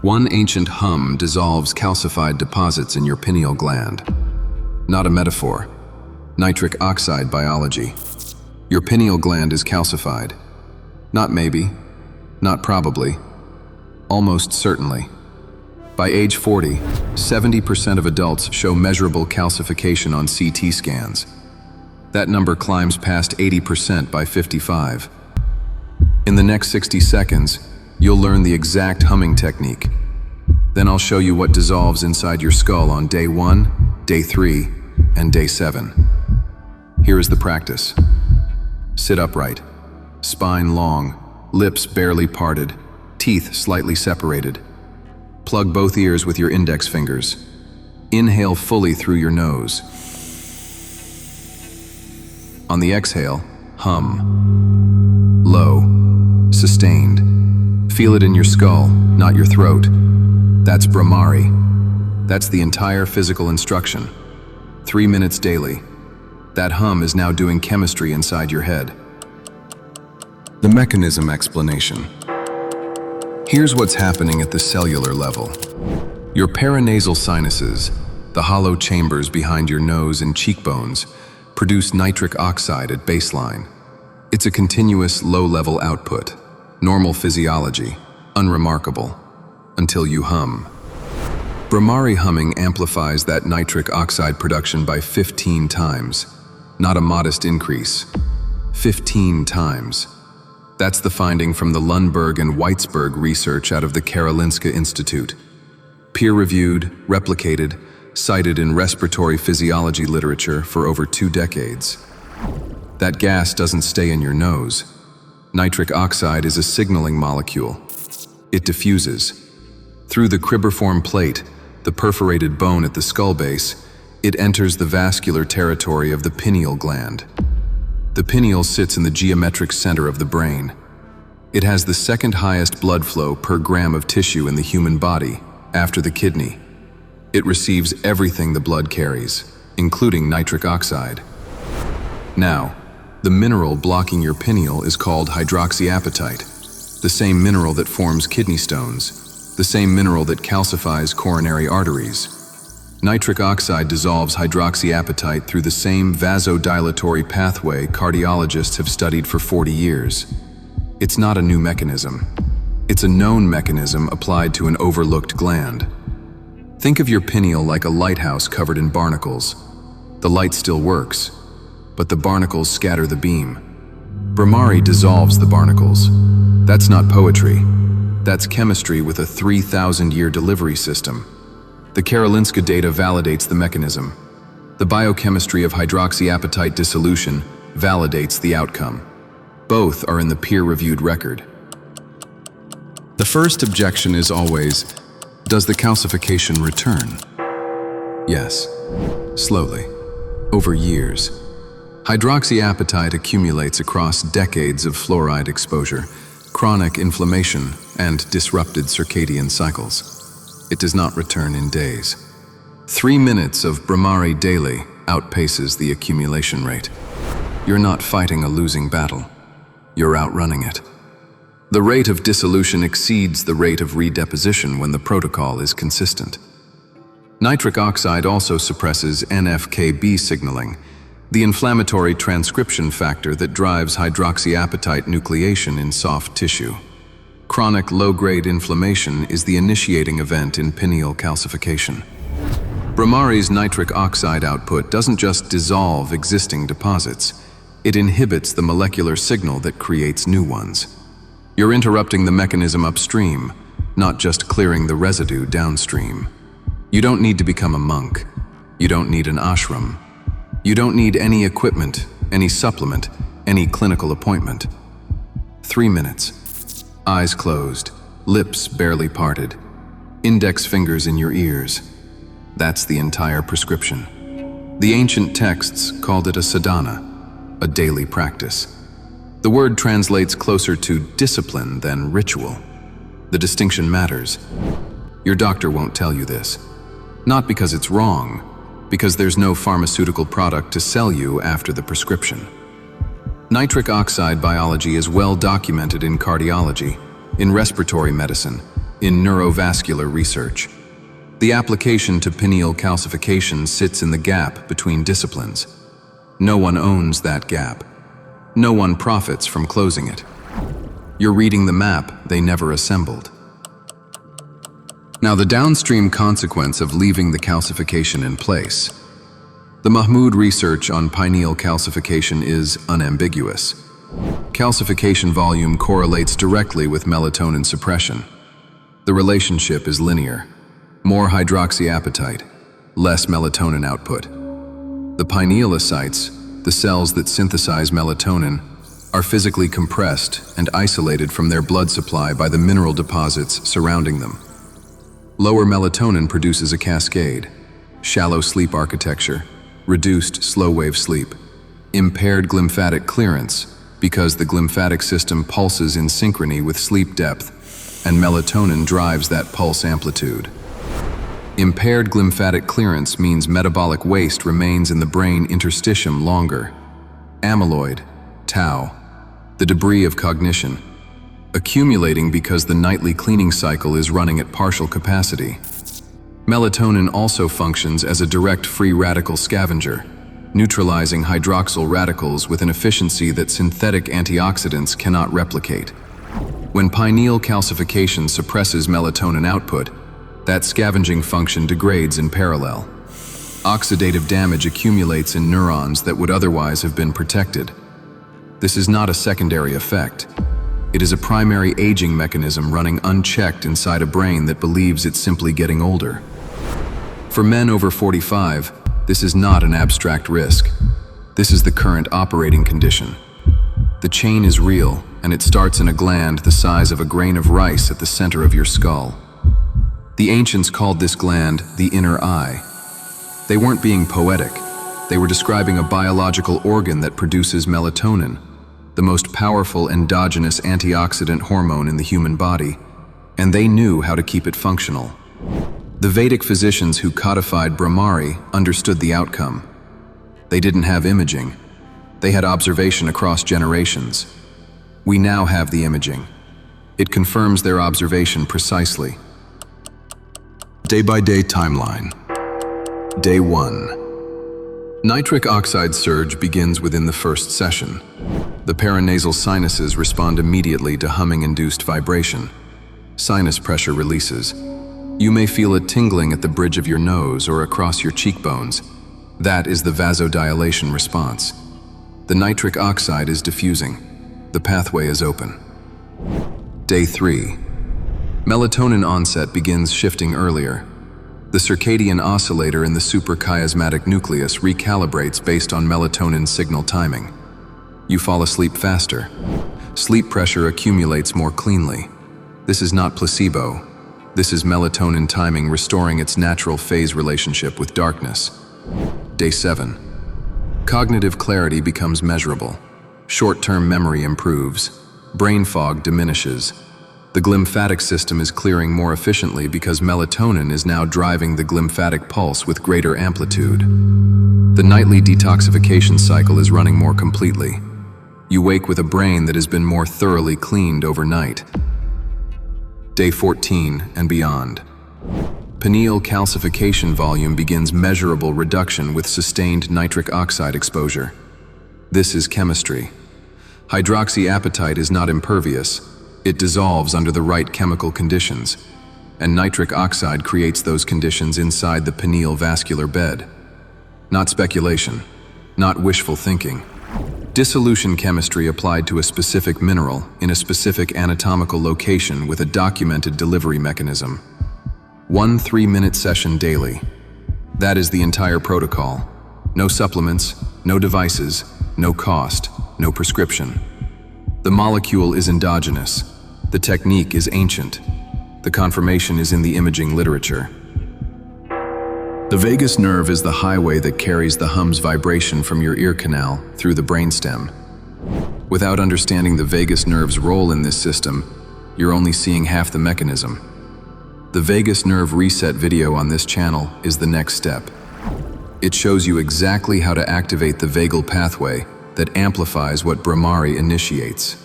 One ancient hum dissolves calcified deposits in your pineal gland. Not a metaphor. Nitric oxide biology. Your pineal gland is calcified. Not maybe, not probably, almost certainly. By age 40, 70% of adults show measurable calcification on CT scans. That number climbs past 80% by 55. In the next 60 seconds, you'll learn the exact humming technique. Then I'll show you what dissolves inside your skull on day 1, day 3, and day 7. Here is the practice. Sit upright, spine long, lips barely parted, teeth slightly separated. Plug both ears with your index fingers. Inhale fully through your nose. On the exhale, hum. Low, sustained. Feel it in your skull, not your throat. That's Bhramari. That's the entire physical instruction. 3 minutes daily. That hum is now doing chemistry inside your head. The mechanism explanation. Here's what's happening at the cellular level. Your paranasal sinuses, the hollow chambers behind your nose and cheekbones, produce nitric oxide at baseline. It's a continuous low-level output, normal physiology, unremarkable, until you hum. Bhramari humming amplifies that nitric oxide production by 15 times. Not a modest increase. 15 times. That's the finding from the Lundberg and Weitzberg research out of the Karolinska Institute. Peer-reviewed, replicated, cited in respiratory physiology literature for over 2 decades. That gas doesn't stay in your nose. Nitric oxide is a signaling molecule. It diffuses. Through the cribriform plate, the perforated bone at the skull base, it enters the vascular territory of the pineal gland. The pineal sits in the geometric center of the brain. It has the second highest blood flow per gram of tissue in the human body, after the kidney. It receives everything the blood carries, including nitric oxide. Now, the mineral blocking your pineal is called hydroxyapatite, the same mineral that forms kidney stones, the same mineral that calcifies coronary arteries. Nitric oxide dissolves hydroxyapatite through the same vasodilatory pathway cardiologists have studied for 40 years. It's not a new mechanism. It's a known mechanism applied to an overlooked gland. Think of your pineal like a lighthouse covered in barnacles. The light still works, but the barnacles scatter the beam. Bhramari dissolves the barnacles. That's not poetry. That's chemistry with a 3,000-year delivery system. The Karolinska data validates the mechanism. The biochemistry of hydroxyapatite dissolution validates the outcome. Both are in the peer-reviewed record. The first objection is always, does the calcification return? Yes, slowly, over years. Hydroxyapatite accumulates across decades of fluoride exposure, chronic inflammation, and disrupted circadian cycles. It does not return in days. 3 minutes of Bhramari daily outpaces the accumulation rate. You're not fighting a losing battle. You're outrunning it. The rate of dissolution exceeds the rate of redeposition when the protocol is consistent. Nitric oxide also suppresses NF-κB signaling, the inflammatory transcription factor that drives hydroxyapatite nucleation in soft tissue. Chronic low-grade inflammation is the initiating event in pineal calcification. Bhramari's nitric oxide output doesn't just dissolve existing deposits, it inhibits the molecular signal that creates new ones. You're interrupting the mechanism upstream, not just clearing the residue downstream. You don't need to become a monk. You don't need an ashram. You don't need any equipment, any supplement, any clinical appointment. 3 minutes. Eyes closed, lips barely parted, index fingers in your ears. That's the entire prescription. The ancient texts called it a sadhana, a daily practice. The word translates closer to discipline than ritual. The distinction matters. Your doctor won't tell you this. Not because it's wrong, because there's no pharmaceutical product to sell you after the prescription. Nitric oxide biology is well documented in cardiology, in respiratory medicine, in neurovascular research. The application to pineal calcification sits in the gap between disciplines. No one owns that gap. No one profits from closing it. You're reading the map they never assembled. Now, the downstream consequence of leaving the calcification in place. The Mahmoud research on pineal calcification is unambiguous. Calcification volume correlates directly with melatonin suppression. The relationship is linear. More hydroxyapatite, less melatonin output. The pinealocytes, the cells that synthesize melatonin, are physically compressed and isolated from their blood supply by the mineral deposits surrounding them. Lower melatonin produces a cascade: shallow sleep architecture, reduced slow-wave sleep, impaired glymphatic clearance because the glymphatic system pulses in synchrony with sleep depth, and melatonin drives that pulse amplitude. Impaired glymphatic clearance means metabolic waste remains in the brain interstitium longer. Amyloid, tau, the debris of cognition, accumulating because the nightly cleaning cycle is running at partial capacity. Melatonin also functions as a direct free radical scavenger, neutralizing hydroxyl radicals with an efficiency that synthetic antioxidants cannot replicate. When pineal calcification suppresses melatonin output, that scavenging function degrades in parallel. Oxidative damage accumulates in neurons that would otherwise have been protected. This is not a secondary effect. It is a primary aging mechanism running unchecked inside a brain that believes it's simply getting older. For men over 45, this is not an abstract risk. This is the current operating condition. The chain is real, and it starts in a gland the size of a grain of rice at the center of your skull. The ancients called this gland the inner eye. They weren't being poetic. They were describing a biological organ that produces melatonin, the most powerful endogenous antioxidant hormone in the human body, and they knew how to keep it functional. The Vedic physicians who codified Bhramari understood the outcome. They didn't have imaging. They had observation across generations. We now have the imaging. It confirms their observation precisely. Day-by-day timeline. Day 1. Nitric oxide surge begins within the first session. The paranasal sinuses respond immediately to humming-induced vibration. Sinus pressure releases. You may feel a tingling at the bridge of your nose or across your cheekbones. That is the vasodilation response. The nitric oxide is diffusing. The pathway is open. Day 3. Melatonin onset begins shifting earlier. The circadian oscillator in the suprachiasmatic nucleus recalibrates based on melatonin signal timing. You fall asleep faster. Sleep pressure accumulates more cleanly. This is not placebo. This is melatonin timing restoring its natural phase relationship with darkness. Day 7. Cognitive clarity becomes measurable. Short-term memory improves. Brain fog diminishes. The glymphatic system is clearing more efficiently because melatonin is now driving the glymphatic pulse with greater amplitude. The nightly detoxification cycle is running more completely. You wake with a brain that has been more thoroughly cleaned overnight. Day 14 and beyond. Pineal calcification volume begins measurable reduction with sustained nitric oxide exposure. This is chemistry. Hydroxyapatite is not impervious. It dissolves under the right chemical conditions, and nitric oxide creates those conditions inside the pineal vascular bed. Not speculation, not wishful thinking. Dissolution chemistry applied to a specific mineral in a specific anatomical location with a documented delivery mechanism. 1 3-minute session daily. That is the entire protocol. No supplements, no devices, no cost, no prescription. The molecule is endogenous. The technique is ancient. The confirmation is in the imaging literature. The vagus nerve is the highway that carries the hum's vibration from your ear canal through the brainstem. Without understanding the vagus nerve's role in this system, you're only seeing half the mechanism. The vagus nerve reset video on this channel is the next step. It shows you exactly how to activate the vagal pathway that amplifies what Bhramari initiates.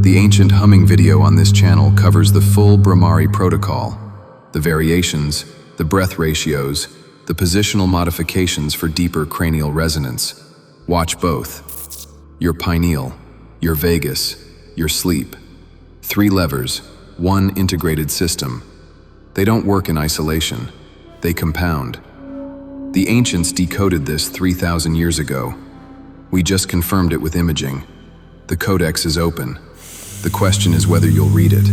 The ancient humming video on this channel covers the full Bhramari protocol, the variations, the breath ratios, the positional modifications for deeper cranial resonance. Watch both. Your pineal, your vagus, your sleep. 3 levers, 1 integrated system. They don't work in isolation, they compound. The ancients decoded this 3,000 years ago. We just confirmed it with imaging. The Codex is open. The question is whether you'll read it.